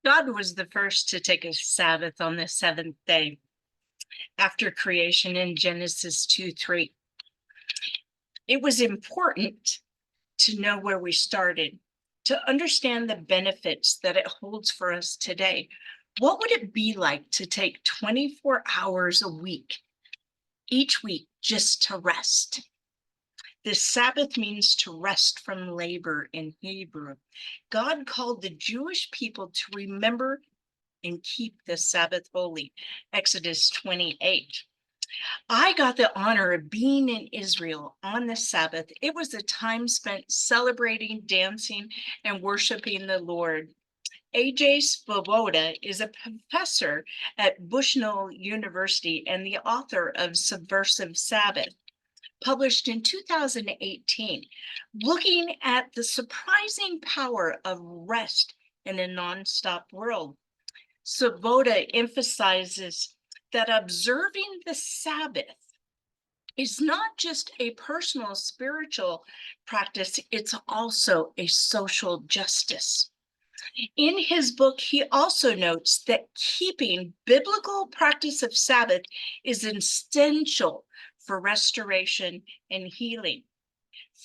God was the first to take a Sabbath on the seventh day after creation in Genesis 2:3. It was important to know where we started, to understand the benefits that it holds for us today. What would it be like to take 24 hours a week, each week, just to rest? The Sabbath means to rest from labor in Hebrew. God called the Jewish people to remember and keep the Sabbath holy. Exodus 28. I got the honor of being in Israel on the Sabbath. It was a time spent celebrating, dancing, and worshiping the Lord. A.J. Svoboda is a professor at Bushnell University and the author of Subversive Sabbath, published in 2018, looking at the surprising power of rest in a nonstop world. Svoboda emphasizes that observing the Sabbath is not just a personal spiritual practice, it's also a social justice. In his book, he also notes that keeping biblical practice of Sabbath is essential for restoration and healing.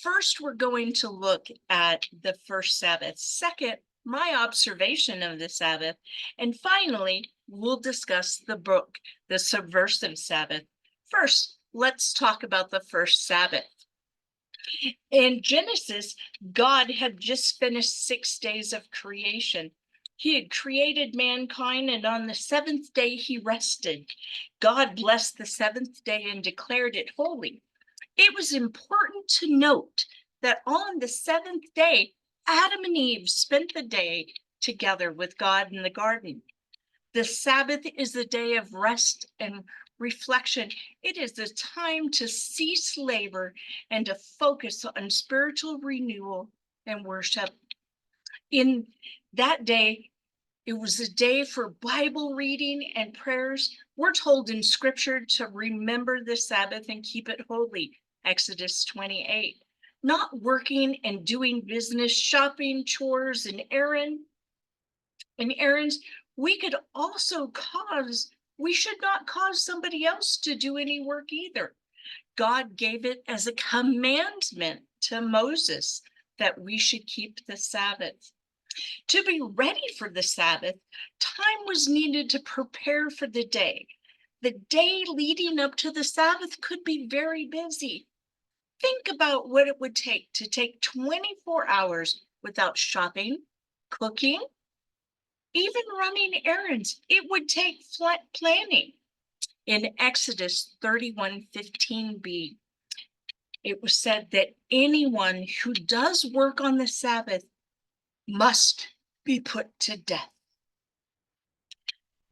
First, we're going to look at the first Sabbath. Second, my observation of the Sabbath. And finally, we'll discuss the book, The Subversive Sabbath. First, let's talk about the first Sabbath. In Genesis, God had just finished 6 days of creation. He had created mankind, and on the seventh day, he rested. God blessed the seventh day and declared it holy. It was important to note that on the seventh day, Adam and Eve spent the day together with God in the garden. The Sabbath is a day of rest and reflection. It is a time to cease labor and to focus on spiritual renewal and worship. In that day, it was a day for Bible reading and prayers. We're told in scripture to remember the Sabbath and keep it holy, Exodus 28. Not working and doing business, shopping, chores, and errands. We should not cause somebody else to do any work either. God gave it as a commandment to Moses that we should keep the Sabbath. To be ready for the Sabbath, time was needed to prepare for the day. The day leading up to the Sabbath could be very busy. Think about what it would take to take 24 hours without shopping, cooking, even running errands. It would take planning. In Exodus 31:15b, it was said that anyone who does work on the Sabbath must be put to death.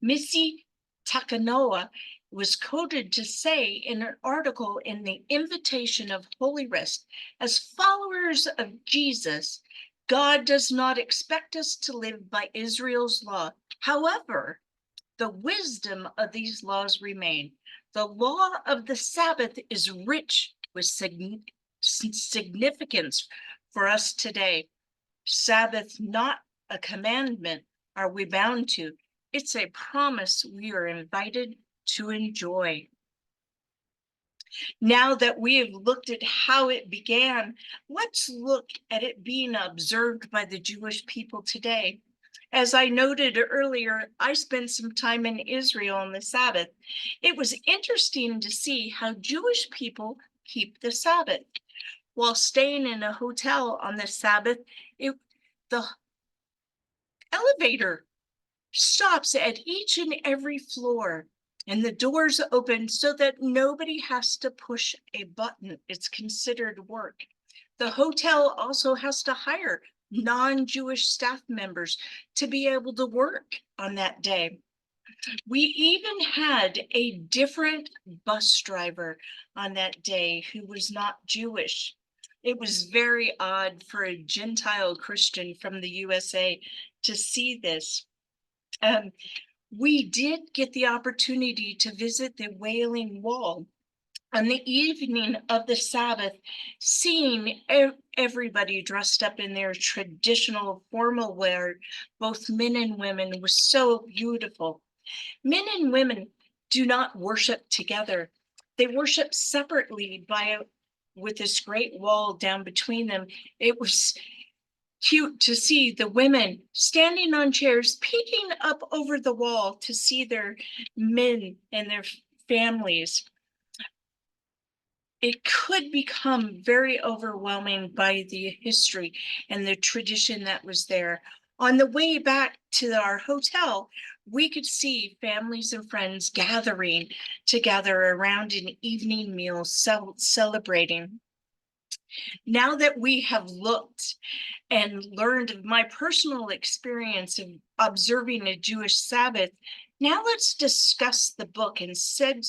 Missy Takanoa was quoted to say in an article in the Invitation of Holy Rest, as followers of Jesus, God does not expect us to live by Israel's law. However, the wisdom of these laws remain. The law of the Sabbath is rich with significance for us today. Sabbath, not a commandment, are we bound to. It's a promise we are invited to enjoy. Now that we have looked at how it began, let's look at it being observed by the Jewish people today. As I noted earlier, I spent some time in Israel on the Sabbath. It was interesting to see how Jewish people keep the Sabbath. While staying in a hotel on the Sabbath, the elevator stops at each and every floor, and the doors open so that nobody has to push a button. It's considered work. The hotel also has to hire non-Jewish staff members to be able to work on that day. We even had a different bus driver on that day who was not Jewish. It was very odd for a Gentile Christian from the USA to see this. We did get the opportunity to visit the Wailing Wall. On the evening of the Sabbath, seeing everybody dressed up in their traditional formal wear, both men and women, was so beautiful. Men and women do not worship together. They worship separately with this great wall down between them. It was cute to see the women standing on chairs, peeking up over the wall to see their men and their families. It could become very overwhelming by the history and the tradition that was there. On the way back to our hotel, we could see families and friends gathering together around an evening meal, celebrating. Now that we have looked and learned of my personal experience of observing a Jewish Sabbath, now let's discuss the book and some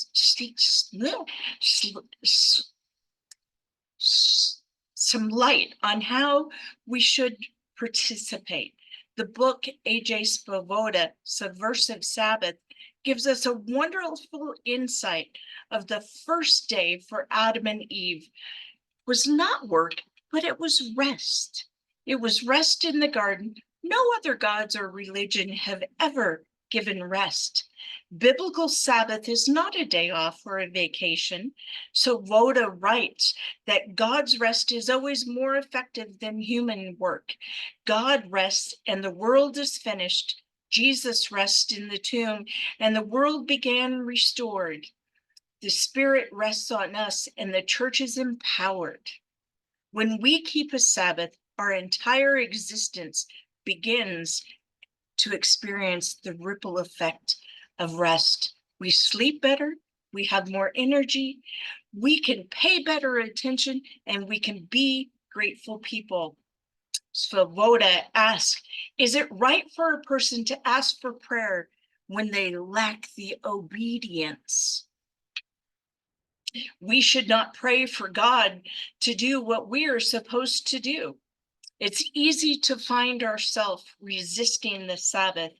light on how we should participate. The book A.J. Svoboda, Subversive Sabbath, gives us a wonderful insight of the first day for Adam and Eve was not work, but it was rest. It was rest in the garden. No other gods or religion have ever given rest. Biblical Sabbath is not a day off or a vacation. So Voda writes that God's rest is always more effective than human work. God rests and the world is finished. Jesus rests in the tomb and the world began restored. The Spirit rests on us and the church is empowered. When we keep a Sabbath, our entire existence begins to experience the ripple effect of rest. We sleep better, we have more energy, we can pay better attention, and we can be grateful people. Svoboda asks, is it right for a person to ask for prayer when they lack the obedience? We should not pray for God to do what we are supposed to do. It's easy to find ourselves resisting the Sabbath.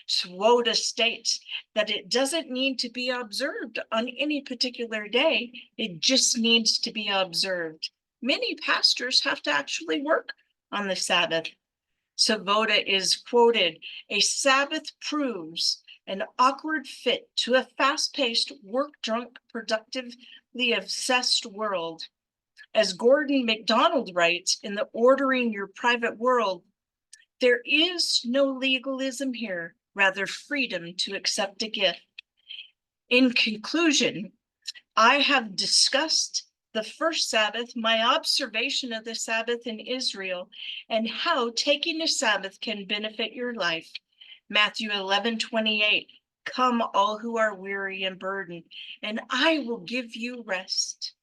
Swoda states that it doesn't need to be observed on any particular day. It just needs to be observed. Many pastors have to actually work on the Sabbath. Svoboda is quoted, a Sabbath proves an awkward fit to a fast-paced, work-drunk, productively obsessed world. As Gordon MacDonald writes in the Ordering Your Private World, there is no legalism here, rather freedom to accept a gift. In conclusion, I have discussed the first Sabbath, my observation of the Sabbath in Israel, and how taking a Sabbath can benefit your life. Matthew 11:28, come all who are weary and burdened, and I will give you rest.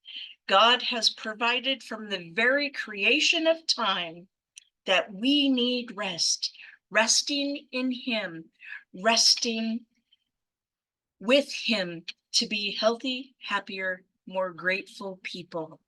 God has provided from the very creation of time that we need rest, resting in him, resting with him to be healthy, happier, more grateful people.